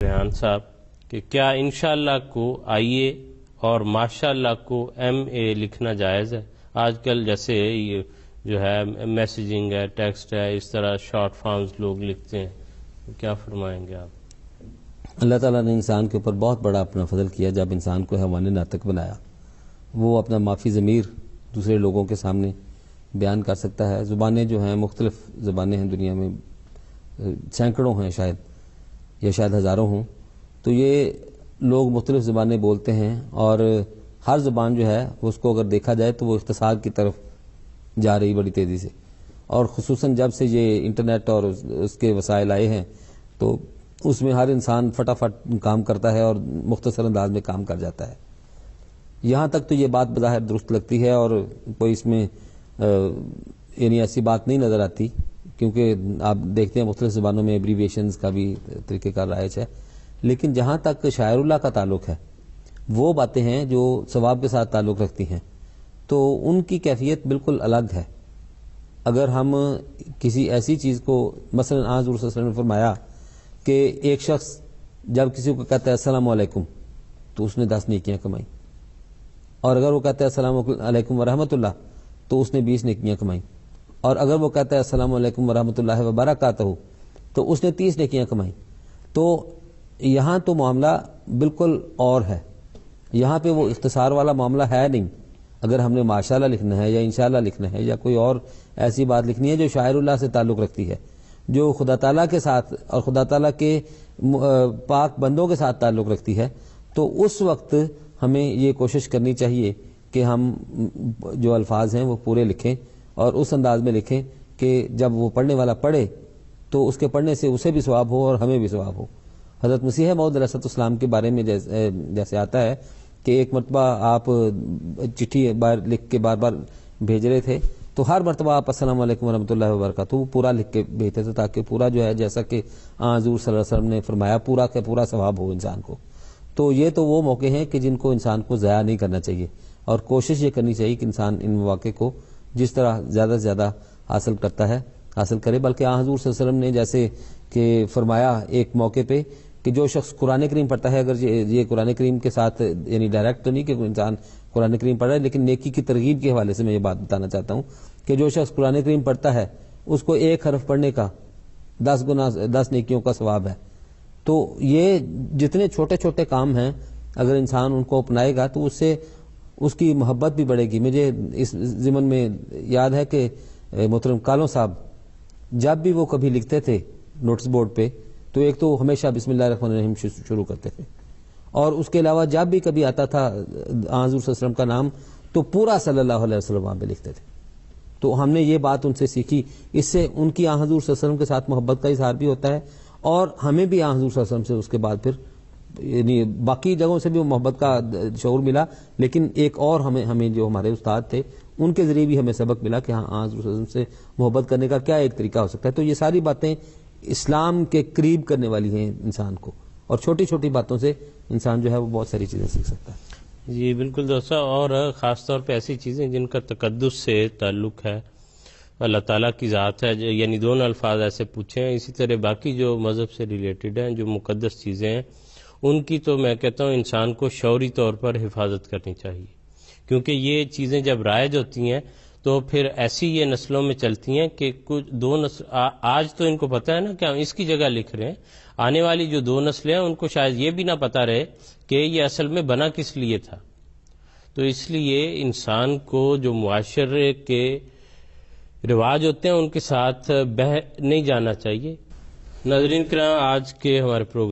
ریحان صاحب کہ کیا انشاءاللہ کو آئی اے اور ماشاءاللہ کو ایم اے لکھنا جائز ہے؟ آج کل جیسے یہ جو ہے میسیجنگ ہے، ٹیکسٹ ہے، اس طرح شارٹ فارمز لوگ لکھتے ہیں، کیا فرمائیں گے آپ؟ اللہ تعالیٰ نے انسان کے اوپر بہت بڑا اپنا فضل کیا جب انسان کو حیوان ناطق بنایا. وہ اپنا معافی ضمیر دوسرے لوگوں کے سامنے بیان کر سکتا ہے. زبانیں جو ہیں مختلف زبانیں ہیں دنیا میں، سینکڑوں ہیں شاید یا شاید ہزاروں ہوں. تو یہ لوگ مختلف زبانیں بولتے ہیں اور ہر زبان جو ہے اس کو اگر دیکھا جائے تو وہ اختصار کی طرف جا رہی بڑی تیزی سے. اور خصوصاً جب سے یہ انٹرنیٹ اور اس کے وسائل آئے ہیں تو اس میں ہر انسان فٹافٹ کام کرتا ہے اور مختصر انداز میں کام کر جاتا ہے. یہاں تک تو یہ بات بظاہر درست لگتی ہے اور کوئی اس میں یعنی ایسی بات نہیں نظر آتی، کیونکہ آپ دیکھتے ہیں مختلف زبانوں میں ایبریویشنز کا بھی طریقہ کار رائج ہے. لیکن جہاں تک شاعر اللہ کا تعلق ہے وہ باتیں ہیں جو ثواب کے ساتھ تعلق رکھتی ہیں تو ان کی کیفیت بالکل الگ ہے. اگر ہم کسی ایسی چیز کو مثلا حضور صلی اللہ علیہ وسلم نے فرمایا کہ ایک شخص جب کسی کو کہتا ہے السلام علیکم تو اس نے 10 نیکیاں کمائی، اور اگر وہ کہتا ہے السلام علیکم ورحمۃ اللہ تو اس نے 20 نیکیاں کمائی، اور اگر وہ کہتا ہے السلام علیکم ورحمۃ اللہ وبرکاتہ تو اس نے 30 نیکیاں کمائی. تو یہاں تو معاملہ بالکل اور ہے. یہاں پہ وہ اختصار والا معاملہ ہے نہیں. اگر ہم نے ماشاءاللہ لکھنا ہے یا انشاءاللہ لکھنا ہے یا کوئی اور ایسی بات لکھنی ہے جو شاعر اللہ سے تعلق رکھتی ہے، جو خدا تعالیٰ کے ساتھ اور خدا تعالیٰ کے پاک بندوں کے ساتھ تعلق رکھتی ہے، تو اس وقت ہمیں یہ کوشش کرنی چاہیے کہ ہم جو الفاظ ہیں وہ پورے لکھیں اور اس انداز میں لکھیں کہ جب وہ پڑھنے والا پڑھے تو اس کے پڑھنے سے اسے بھی ثواب ہو اور ہمیں بھی ثواب ہو. حضرت مسیح موعود علیہ السلام کے بارے میں جیسے آتا ہے کہ ایک مرتبہ آپ چٹھی لکھ کے بار بار بھیج رہے تھے تو ہر مرتبہ آپ السلام علیکم ورحمۃ اللہ وبرکاتہ وہ پورا لکھ کے بھیجتے تھے تاکہ پورا جو ہے جیسا کہ حضور صلی اللہ علیہ وسلم نے فرمایا پورا کا پورا ثواب ہو انسان کو. تو یہ تو وہ موقع ہیں کہ جن کو انسان کو ضائع نہیں کرنا چاہیے اور کوشش یہ کرنی چاہیے کہ انسان ان مواقع کو جس طرح زیادہ سے زیادہ حاصل کرتا ہے حاصل کرے. بلکہ حضور صلی اللہ علیہ وسلم نے جیسے کہ فرمایا ایک موقع پہ کہ جو شخص قرآن کریم پڑھتا ہے، اگر یہ قرآن کریم کے ساتھ یعنی ڈائریکٹ تو نہیں کہ انسان قرآن کریم پڑھ رہا ہے، لیکن نیکی کی ترغیب کے حوالے سے میں یہ بات بتانا چاہتا ہوں کہ جو شخص قرآن کریم پڑھتا ہے اس کو 1 حرف پڑھنے کا 10 نیکیوں کا ثواب ہے. تو یہ جتنے چھوٹے چھوٹے کام ہیں اگر انسان ان کو اپنائے گا تو اس سے اس کی محبت بھی بڑھے گی. مجھے اس ضمن میں یاد ہے کہ محترم کالوں صاحب جب بھی وہ کبھی لکھتے تھے نوٹس بورڈ پہ تو ایک تو ہمیشہ بسم اللہ الرحمن الرحیم شروع کرتے تھے، اور اس کے علاوہ جب بھی کبھی آتا تھا حضور صلی اللہ علیہ وسلم کا نام تو پورا صلی اللہ علیہ وسلم وہاں پہ لکھتے تھے. تو ہم نے یہ بات ان سے سیکھی. اس سے ان کی حضور صلی اللہ علیہ وسلم کے ساتھ محبت کا اظہار بھی ہوتا ہے اور ہمیں بھی حضور صلی اللہ علیہ وسلم سے اس کے بعد پھر یعنی باقی جگہوں سے بھی محبت کا شعور ملا، لیکن ایک اور ہمیں جو ہمارے استاد تھے ان کے ذریعے بھی ہمیں سبق ملا کہ ہاں حضور صلی اللہ علیہ وسلم سے محبت کرنے کا کیا ایک طریقہ ہو سکتا ہے. تو یہ ساری باتیں اسلام کے قریب کرنے والی ہیں انسان کو، اور چھوٹی چھوٹی باتوں سے انسان جو ہے وہ بہت ساری چیزیں سیکھ سکتا ہے. جی بالکل دوستو، اور خاص طور پہ ایسی چیزیں جن کا تقدس سے تعلق ہے، اللہ تعالیٰ کی ذات ہے، یعنی دونوں الفاظ ایسے پوچھے ہیں. اسی طرح باقی جو مذہب سے ریلیٹڈ ہیں، جو مقدس چیزیں ہیں، ان کی تو میں کہتا ہوں انسان کو شعوری طور پر حفاظت کرنی چاہیے، کیونکہ یہ چیزیں جب رائج ہوتی ہیں تو پھر ایسی یہ نسلوں میں چلتی ہیں کہ کچھ 2 نسل آج تو ان کو پتہ ہے نا کہ ہم اس کی جگہ لکھ رہے ہیں، آنے والی جو 2 نسلیں ہیں ان کو شاید یہ بھی نہ پتہ رہے کہ یہ اصل میں بنا کس لیے تھا. تو اس لیے انسان کو جو معاشرے کے رواج ہوتے ہیں ان کے ساتھ بہہ نہیں جانا چاہیے. ناظرین کرام، آج کے ہمارے پروگرام